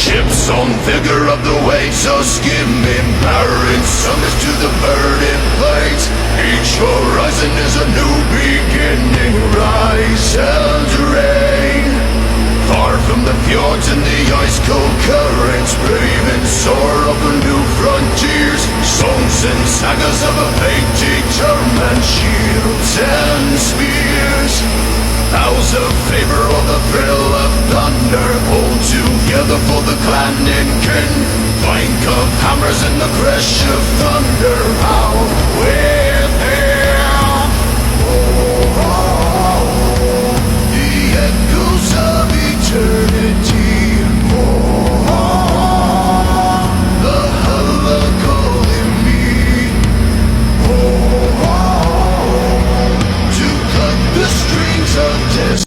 Ships on figure of the waves, so skimming, barren summers to the burning plains. Each horizon is a new beginning, rise and rain. Far from the fjords and the ice-cold currents, brave and soar over new frontiers. Songs and sagas of a fate determined, shields and spears. House of favor or the thrill of thunder, hold together for the clan and kin. Clank of hammers and the crash